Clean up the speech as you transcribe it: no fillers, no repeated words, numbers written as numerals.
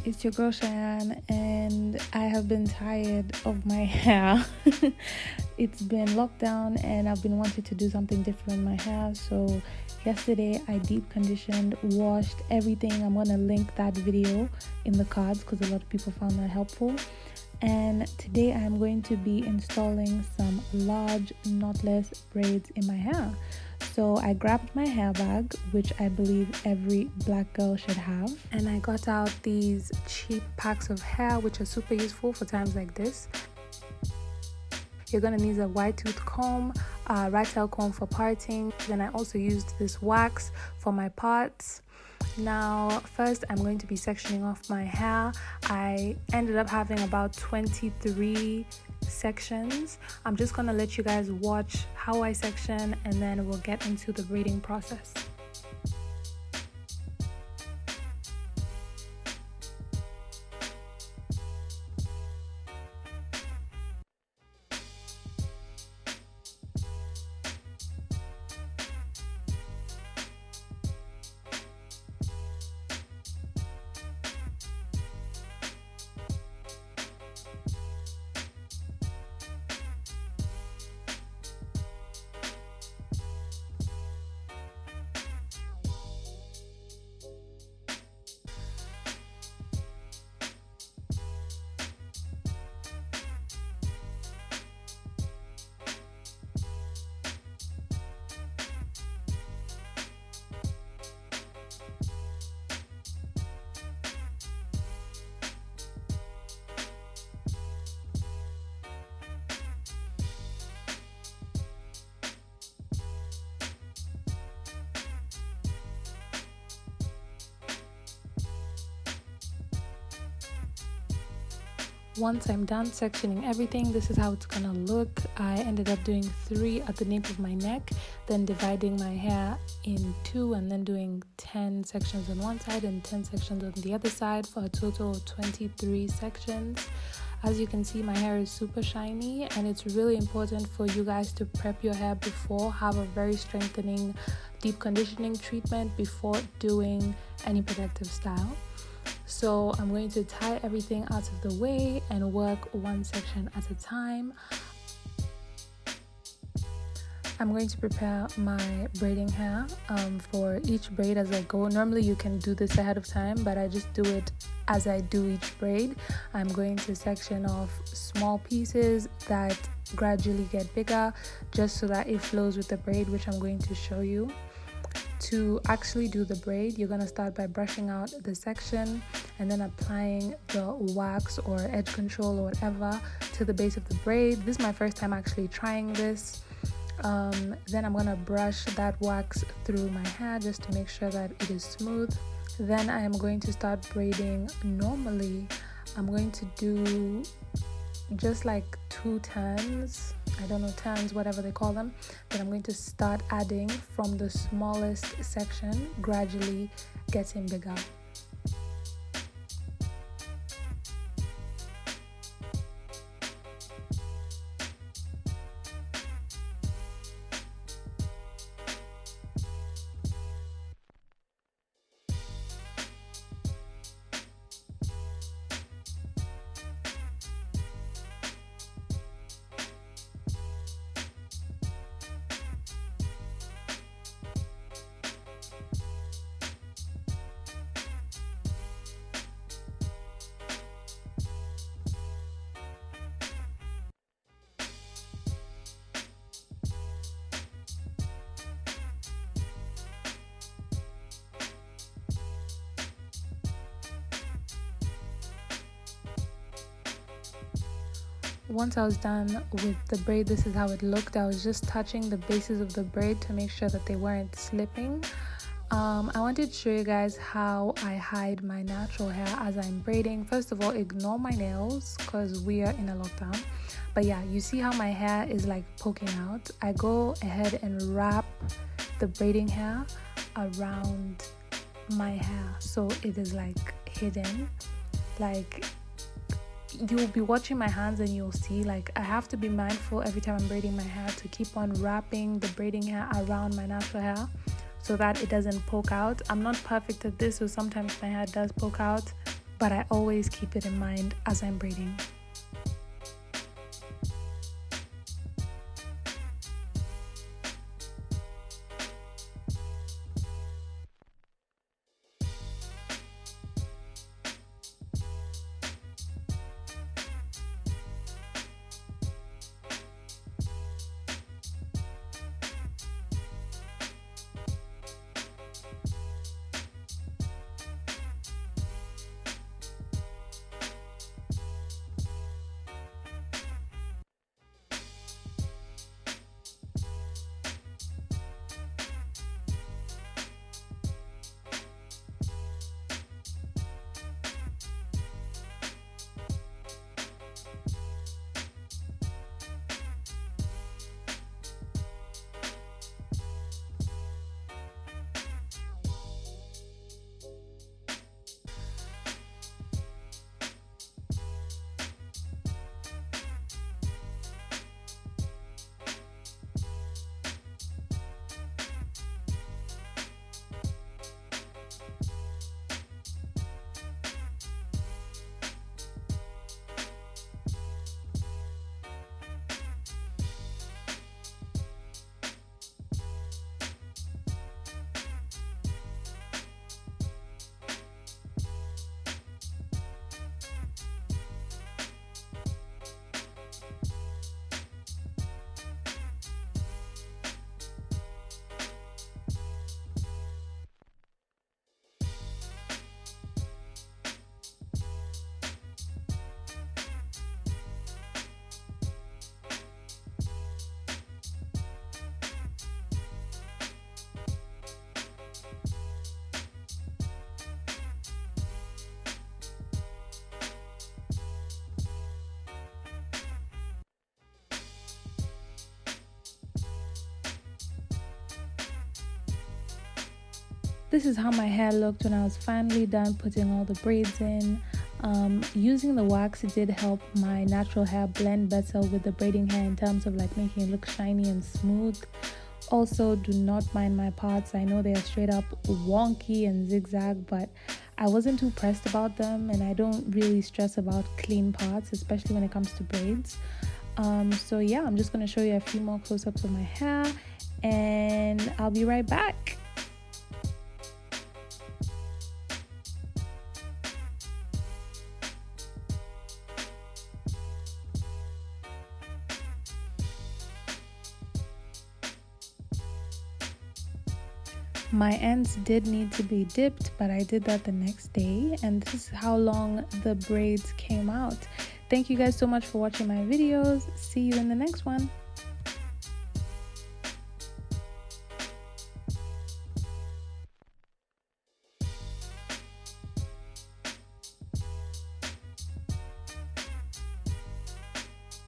it's your girl Cheyenne, and I have been tired of my hair. It's been lockdown and I've been wanting to do something different in my hair. So yesterday I deep conditioned, washed everything. I'm gonna link that video in the cards because a lot of people found that helpful. And today I'm going to be installing some large knotless braids in my hair. So I grabbed my hair bag, which I believe every black girl should have, and I got out these cheap packs of hair, which are super useful for times like this. You're gonna need a wide tooth comb, a right tail comb for parting. Then I also used this wax for my parts. Now first I'm going to be sectioning off my hair. I ended up having about 23 sections. I'm just gonna let you guys watch how I section and then we'll get into the braiding process. Once I'm done sectioning everything, this is how it's gonna look. I ended up doing 3 at the nape of my neck, then dividing my hair in 2 and then doing 10 sections on one side and 10 sections on the other side for a total of 23 sections. As you can see, my hair is super shiny, and it's really important for you guys to prep your hair before, have a very strengthening deep conditioning treatment before doing any protective style. So I'm going to tie everything out of the way and work one section at a time. I'm going to prepare my braiding hair for each braid as I go. Normally you can do this ahead of time, but I just do it as I do each braid. I'm going to section off small pieces that gradually get bigger just so that it flows with the braid, which I'm going to show you. To actually do the braid, you're going to start by brushing out the section and then applying the wax or edge control or whatever to the base of the braid. This is my first time actually trying this. Then I'm going to brush that wax through my hair just to make sure that it is smooth. Then I am going to start braiding normally. I'm going to do just like 2 turns, I don't know, turns, whatever they call them. Then I'm going to start adding from the smallest section, gradually getting bigger. Once I was done with the braid, this is how it looked. I was just touching the bases of the braid to make sure that they weren't slipping. I wanted to show you guys how I hide my natural hair as I'm braiding. First of all, ignore my nails because we are in a lockdown. But yeah, you see how my hair is like poking out. I go ahead and wrap the braiding hair around my hair so it is like hidden. Like, you'll be watching my hands and you'll see, like, I have to be mindful every time I'm braiding my hair to keep on wrapping the braiding hair around my natural hair so that it doesn't poke out. I'm not perfect at this, so sometimes my hair does poke out, but I always keep it in mind as I'm braiding. This is how my hair looked when I was finally done putting all the braids in. Using the wax did help my natural hair blend better with the braiding hair in terms of like making it look shiny and smooth. Also, do not mind my parts. I know they are straight up wonky and zigzag, but I wasn't too pressed about them, and I don't really stress about clean parts, especially when it comes to braids. So yeah, I'm just going to show you a few more close-ups of my hair, and I'll be right back. My ends did need to be dipped, but I did that the next day, and this is how long the braids came out. Thank you guys so much for watching my videos. See you in the next one.